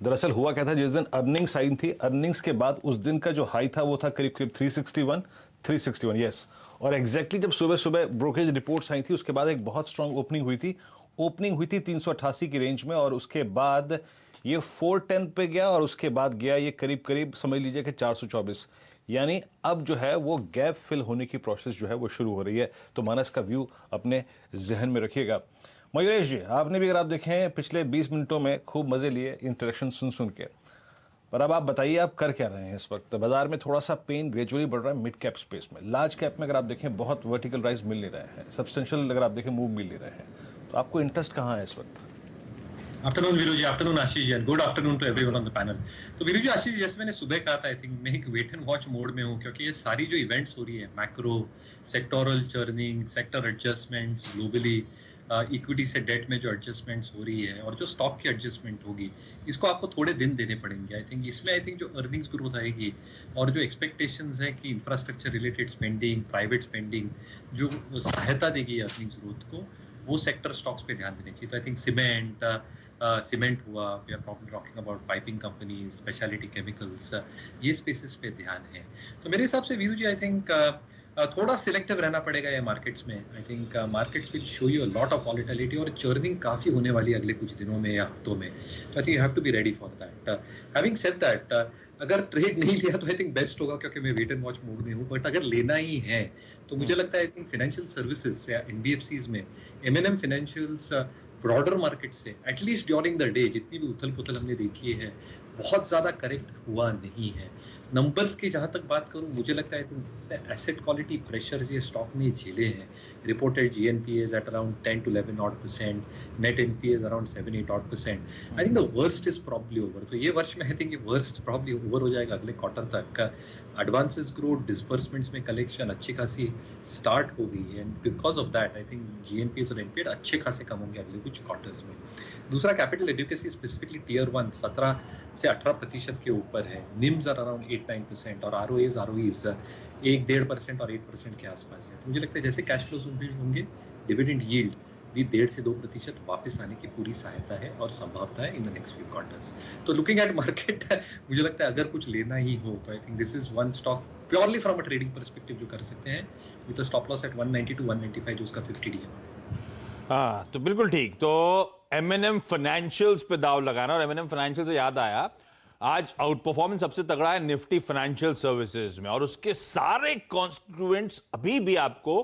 दरअसल हुआ क्या था, जिस दिन अर्निंग्स आई थी, अर्निंग्स के बाद उस दिन का जो हाई था वो था करीब करीब 361 यस। और एग्जैक्टली जब सुबह सुबह ब्रोकरेज रिपोर्ट्स आई थी उसके बाद एक बहुत स्ट्रांग ओपनिंग हुई थी 388 की रेंज में, और उसके बाद ये 410 पे गया और उसके बाद गया ये करीब करीब समझ लीजिए कि 424। यानी अब जो है वो गैप फिल होने की प्रोसेस जो है वो शुरू हो रही है। तो मानस का व्यू अपने जहन में रखिएगा। मयूरेश जी, आपने भी अगर आप देखें पिछले 20 मिनटों में खूब मजे लिए इंटरेक्शन सुन के, पर अब आप बताइए आप कर क्या रहे हैं इस वक्त? बाजार में थोड़ा सा पेन ग्रेजुअली बढ़ रहा है मिड कैप स्पेस में, लार्ज कैप में अगर आप देखें बहुत वर्टिकल राइज मिल नहीं रहे हैं, सब्सटेंशियल अगर आप देखें मूव मिल नहीं रहे हैं, तो आपको इंटरेस्ट कहाँ है इस वक्त? Afternoon Veeru ji, afternoon Ashish ji, good afternoon to everyone on the panel. तो वीरू जी, आशीष जी, जैसे मैंने सुबह कहा था, आई थिंक मैं एक वेट एंड वॉच मोड में हूँ, क्योंकि ये सारी जो इवेंट्स हो रही है, macro, sectoral churning, sector adjustments globally, equity से डेट में जो एडजस्टमेंट्स हो रही है और जो स्टॉक की एडजस्टमेंट होगी, इसको आपको थोड़े दिन देने पड़ेंगे। आई थिंक इसमें जो अर्निंग्स ग्रोथ आएगी और जो एक्सपेक्टेशंस है कि infrastructure related spending, private spending जो सहायता देगी अर्निंग्स ग्रोथ को, वो सेक्टर स्टॉक्स पे ध्यान देने चाहिए। तो आई थिंक सीमेंट हुआ, we are talking about piping companies, specialty chemicals, ये स्पेसेस पे ध्यान है। तो मेरे हिसाब से वीरू जी, आई थिंक थोड़ा सिलेक्टिव रहना पड़ेगा ये मार्केट्स में। I think markets will show you a lot of volatility और चर्निंग काफी होने वाली है अगले कुछ दिनों में या हफ्तों में। तो I think you have to be ready for that. Having said that, अगर ट्रेड नहीं लिया तो आई थिंक बेस्ट होगा, क्योंकि मैं वेट एंड वॉच मोड में हूँ। बट अगर लेना ही है तो मुझे लगता है आई थिंक फाइनेंशियल सर्विसेज या एनबीएफसीज में एमएनएम फाइनेंशियल्स ब्रॉडर मार्केट से एटलीस्ट ड्यूरिंग द डे जितनी भी उथल पुथल हमने देखी है, बहुत ज्यादा करेक्ट हुआ नहीं है। नंबर्स की जहां तक बात करूं, मुझे लगता है एसेट क्वालिटी प्रेशर्स ये स्टॉक ने झेले हैं। Reported GNPAs at around 10 to 11%, net NPAs around 7-8%। I think the worst is probably over. तो ये वर्ष में आई थिंक ये वर्स्ट प्रॉब्ली ओवर हो जाएगा अगले क्वार्टर तक। एडवांसेस ग्रोथ, डिसबर्समेंट्स में कलेक्शन अच्छी खासी स्टार्ट हो गई है, and because of that I think GNPAs और एनपीए अच्छे खासे कम होंगे अगले कुछ क्वार्टर्स में। दूसरा, कैपिटल एडिक्वेसी स्पेसिफिकली टीयर 1 17 से 18% के ऊपर है। निम्स आर अराउंड 8-9% और आरओएज 1-1.5% और 8% के आसपास है। तो मुझे लगता है जैसे कैश फ्लोज होंगे, डिविडेंड यील्ड भी 1.5 से 2% वापस आने की पूरी सहायता है और संभावना है in the next few quarters. तो लुकिंग एट मार्केट, मुझे लगता है अगर कुछ लेना ही हो तो I think this is one stock purely from a trading perspective जो कर सकते हैं, with a stop loss at 190 to 195 जो उसका 50 डी है। हाँ, तो बिल्कुल ठीक। तो एमएनएम फाइनेंशियल्स पे दाव लगाना, और एमएनएम फाइनेंशियल से याद आया, आज आउट परफॉर्मेंस सबसे तगड़ा है निफ्टी फाइनेंशियल सर्विसेज में, और उसके सारे कॉन्स्टिट्यूएंट्स अभी भी आपको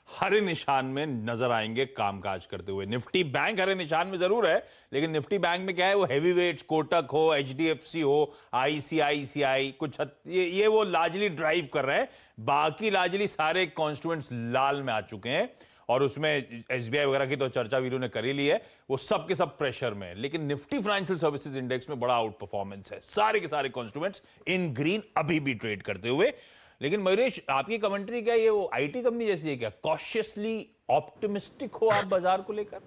हरे निशान में नजर आएंगे कामकाज करते हुए। निफ्टी बैंक हरे निशान में जरूर है, लेकिन निफ्टी बैंक में क्या है, वो हैवी वेट्स, कोटक हो, एचडीएफसी हो, आईसीआईसीआई, कुछ ये वो लार्जली ड्राइव कर रहे हैं। बाकी लार्जली सारे कॉन्स्टिट्यूएंट्स लाल में आ चुके हैं, और उसमें एसबीआई वगैरह की तो चर्चा वीरू ने करी ली है, वो सब के सब प्रेशर में। लेकिन निफ्टी फाइनेंशियल सर्विसेज इंडेक्स में बड़ा आउट परफॉर्मेंस है, सारे के सारे कॉन्स्टिट्यूएंट्स इन ग्रीन अभी भी ट्रेड करते हुए। लेकिन मयूरेश, आपकी कमेंट्री क्या, ये वो आईटी कंपनी जैसी है क्या? कॉशियसली ऑप्टिमिस्टिक हो आप बाजार को लेकर?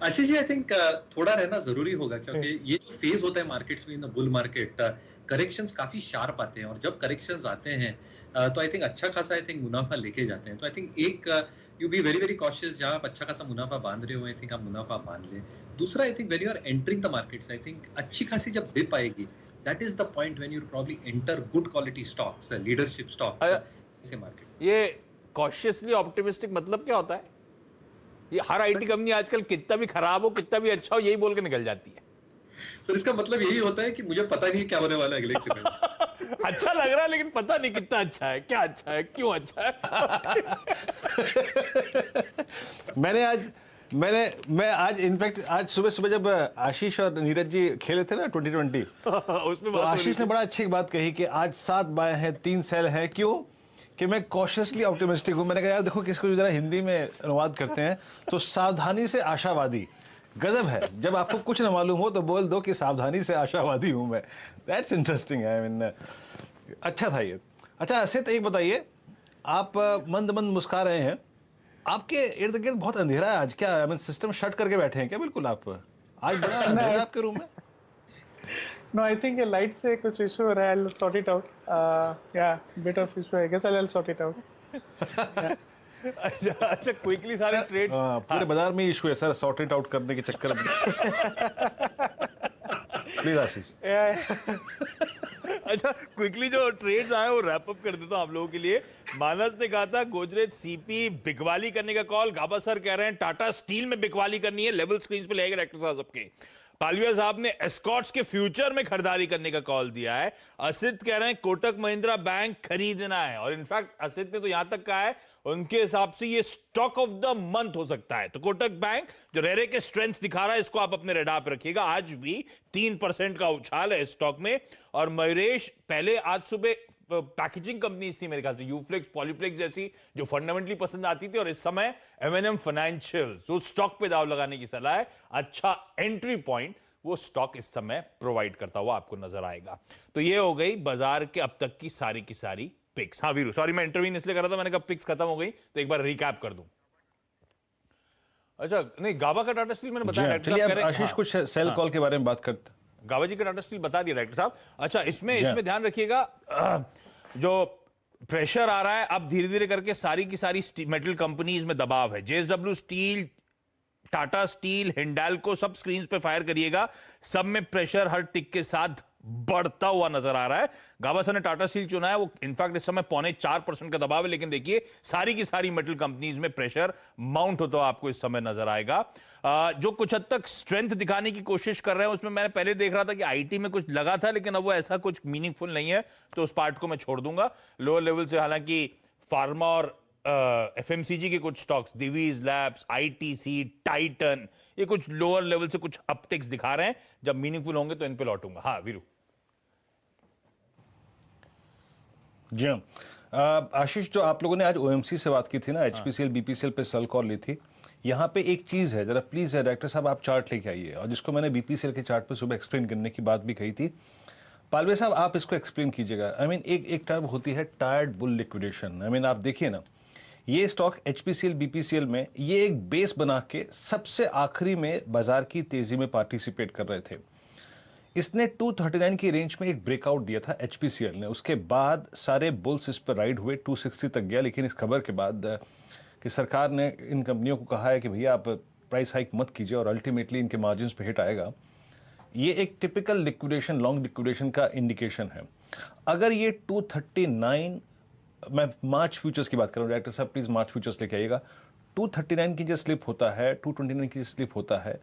आशीष जी, आई थिंक थोड़ा रहना जरूरी होगा, क्योंकि ये जो फेज होता है मार्केट्स में in the bull market, corrections काफी शार्प आते हैं, और जब करेक्शंस आते हैं तो आई थिंक अच्छा खासा आई थिंक मुनाफा लेके जाते हैं। तो आई थिंक एक you be very very cautious, जहां आप अच्छा खासा मुनाफा बांध रहे हो, आई थिंक आप मुनाफा बांध लें। दूसरा, I think when you are entering the markets, I think अच्छी खासी जब डिप आएगी, that is the point when you probably enter good quality stocks, leadership stocks से मार्केट। ये कॉशियसली ऑप्टिमिस्टिक मतलब क्या होता है? ये हर आईटी कंपनी आजकल कितना भी खराब हो, कितना भी अच्छा हो, यही बोल के निकल जाती है। सर, इसका मतलब यही होता है कि मुझे पता नहीं क्या होने वाला है अगले क्वार्टर। अच्छा लग रहा है, लेकिन पता नहीं कितना अच्छा है, क्या अच्छा है, क्यों अच्छा है। मैं आज इनफैक्ट आज सुबह जब आशीष और नीरज जी खेले थे ना 2020 उसमें तो आशीष ने बड़ा अच्छी बात कही कि आज 7 बाय हैं, 3 सेल हैं। क्यों? कि मैं कॉशियसली ऑप्टिमिस्टिक हूं। मैंने कहा यार देखो, किसको जरा हिंदी में अनुवाद करते हैं तो सावधानी से आशावादी। गजब है, जब आपको कुछ ना मालूम हो तो बोल दो कि सावधानी से आशावादी हूं मैं। That's interesting. आई मीन अच्छा था ये। अच्छा, ऐसे तो एक बताइए, आप मंद मंद मुस्कुरा रहे हैं, आपके इर्द गिर्द बहुत अंधेरा है आज, क्या आई मीन सिस्टम शट करके बैठे हैं क्या? बिल्कुल आप आज बड़ा अंधेरा है आपके रूम में। No, I think ये लाइट से कुछ इशू हो रहा है। I'll sort it out. Yeah, bit of issue. I guess I'll sort it out. अच्छा, क्विकली सारे ट्रेड पूरे बाजार में इशू है सर, सॉर्ट इट आउट करने के चक्कर में। प्लीज आशीष। अच्छा, क्विकली जो ट्रेड्स आए वो रैप अप कर देता हूं आप लोगों के लिए। मानस ने कहा था गोदरेज सीपी बिकवाली करने का कॉल, गाबा सर कह रहे हैं टाटा स्टील में बिकवाली करनी है, लेवल स्क्रीन पे लेगा डायरेक्टर साहब सबके। पालविया साहब ने एस्कॉट्स के फ्यूचर में खरीदारी करने का कॉल दिया है। असित कह रहे हैं कोटक महिंद्रा बैंक खरीदना है, और इनफैक्ट असित ने तो यहां तक कहा है उनके हिसाब से ये स्टॉक ऑफ द मंथ हो सकता है। तो कोटक बैंक जो रेरे के स्ट्रेंथ दिखा रहा है, इसको आप अपने रेडार पर रखिएगा। आज भी 3% का उछाल है स्टॉक में। और मयूरेश, पहले आज सुबह पैकेजिंग कंपनीज थी मेरे ख्याल से, यूफ्लेक्स, पॉलीप्लेक्स जैसी, जो फंडामेंटली पसंद आती थी, और इस समय एमएनएम फाइनेंशियल्स, वो स्टॉक पे दाव लगाने की सलाह है। अच्छा एंट्री पॉइंट वो स्टॉक इस समय प्रोवाइड करता हुआ आपको नजर आएगा। तो ये हो गई बाजार के अब तक की सारी पिक्स। हाँ वीरू, सॉरी मैं इंटरव्यू इसलिए कर रहा था, मैंने कहा पिक्स खत्म हो गई तो एक बार रिकैप कर दूं। अच्छा नहीं, गाबा का टाटा स्टील मैंने बताया। चलिए अब आशीष कुछ सेल कॉल के बारे में बात करते हैं। गाबा जी का टाटा स्टील बता दिया डायरेक्टर साहब। अच्छा, इसमें ध्यान रखिएगा, जो प्रेशर आ रहा है अब धीरे धीरे करके सारी की सारी मेटल कंपनीज में दबाव है। JSW steel, Tata steel, Hindalco, सब स्क्रीन पे फायर करिएगा। सब में प्रेशर हर टिक के साथ बढ़ता हुआ नजर आ रहा है। गाबा सर ने टाटा स्टील चुना है, वो इनफैक्ट इस समय 0.4% का दबाव है, लेकिन देखिए सारी की सारी मेटल कंपनीज में प्रेशर माउंट होता हुआ आपको इस समय नजर आएगा। जो कुछ हद तक स्ट्रेंथ दिखाने की कोशिश कर रहे हैं, उसमें मैंने पहले देख रहा था कि आईटी में कुछ लगा था, लेकिन अब वो ऐसा कुछ मीनिंगफुल नहीं है, तो उस पार्ट को मैं छोड़ दूंगा। लोअर लेवल से हालांकि फार्मा और एफएमसीजी के कुछ stocks, Divij labs, ITC, Titan, ये कुछ लोअर लेवल से कुछ अपटिक्स दिखा रहे हैं। जब मीनिंगफुल होंगे तो इन पे लौटूंगा। हाँ वीरू। जी हाँ आशीष, जो आप लोगों ने आज ओएमसी से बात की थी ना, एचपीसीएल बीपीसीएल पे सेल कॉल ली थी, यहाँ पे एक चीज है, जरा प्लीज डायरेक्टर साहब आप चार्ट लेके आइए, और जिसको मैंने बीपीसीएल के चार्ट पे सुबह एक्सप्लेन करने की बात भी कही थी। पालवे साहब आप इसको एक्सप्लेन कीजिएगा। आई मीन एक टर्म होती है tired bull liquidation. I mean आप देखिए ना, ये स्टॉक एचपीसीएल बीपीसीएल में ये एक बेस बना के सबसे आखिरी में बाजार की तेजी में पार्टिसिपेट कर रहे थे। इसने 239 की रेंज में एक ब्रेकआउट दिया था एचपीसीएल ने, उसके बाद सारे बुल्स इस पर राइड हुए, 260 तक गया। लेकिन इस खबर के बाद कि सरकार ने इन कंपनियों को कहा है कि भैया आप प्राइस हाइक मत कीजिए और अल्टीमेटली इनके मार्जिन्स पे हिट आएगा, ये एक टिपिकल लिक्विडेशन, लॉन्ग लिक्विडेशन का इंडिकेशन है। अगर ये 239, मैं मार्च फ्यूचर्स की बात कर रहा हूँ, डायरेक्टर साहब प्लीज मार्च फ्यूचर्स लेके आइएगा, 239 की जो स्लिप होता है, 229 की स्लिप होता है,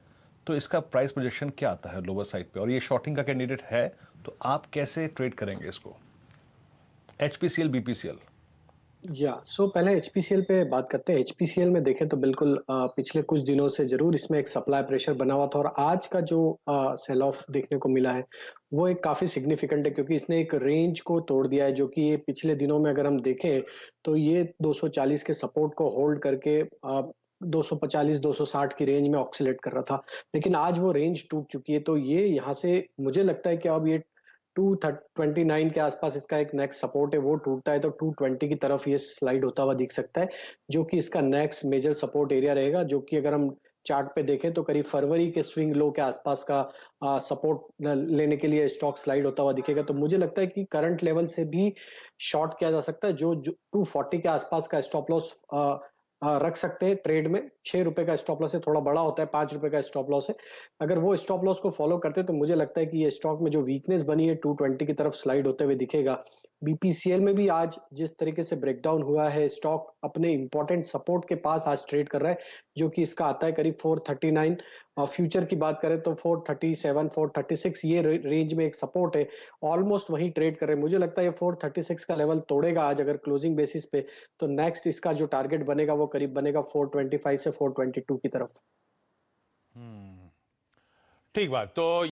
तो इसका प्राइस प्रोजेक्शन क्या आता है लोअर साइड पे, और ये शॉर्टिंग का कैंडिडेट है, तो आप कैसे ट्रेड करेंगे इसको, एचपीसीएल बीपीसीएल? सो पहले एचपीसीएल पे बात करते हैं। एचपीसीएल में देखें तो बिल्कुल पिछले कुछ दिनों से जरूर इसमें एक सप्लाई प्रेशर बना हुआ था, और आज का जो सेल ऑफ देखने को मिला है वो एक काफी सिग्निफिकेंट है, क्योंकि इसने एक रेंज को तोड़ दिया है, जो कि ये पिछले दिनों में अगर हम देखें तो ये 240 के सपोर्ट को होल्ड करके 250-260 की रेंज में ऑक्सीलेट कर रहा था, लेकिन आज वो रेंज टूट चुकी है। तो ये यहाँ से मुझे लगता है कि अब ये 229 के आसपास इसका एक नेक्स्ट सपोर्ट है, वो टूटता है तो 220 की तरफ ये स्लाइड होता हुआ दिख सकता है, जो कि इसका नेक्स्ट मेजर सपोर्ट एरिया रहेगा, जो कि अगर हम चार्ट पे देखें तो करीब फरवरी के स्विंग लो के आसपास का सपोर्ट लेने के लिए स्टॉक स्लाइड होता हुआ दिखेगा। तो मुझे लगता है कि करंट लेवल से भी शॉर्ट किया जा सकता है, जो 240 के आसपास का स्टॉप लॉस रख सकते हैं ट्रेड में। 6 रुपए का स्टॉप लॉस है, थोड़ा बड़ा होता है, 5 रुपए का स्टॉप लॉस है। अगर वो स्टॉप लॉस को फॉलो करते हैं तो मुझे लगता है कि ये स्टॉक में जो वीकनेस बनी है 220 की तरफ स्लाइड होते हुए दिखेगा। बीपीसीएल में भी आज जिस तरीके से ब्रेकडाउन हुआ है, स्टॉक अपने इंपॉर्टेंट सपोर्ट के पास आज ट्रेड कर रहा है, जो कि इसका आता है करीब 439। फ्यूचर की बात करें तो 437, 436 ये रेंज में एक सपोर्ट है, ऑलमोस्ट वही ट्रेड कर रहे हैं। मुझे लगता है ये 436 का लेवल तोड़ेगा आज अगर क्लोजिंग बेसिस पे, तो नेक्स्ट इसका जो टारगेट बनेगा वो करीब बनेगा 425 से 422 की तरफ। ठीक बात। तो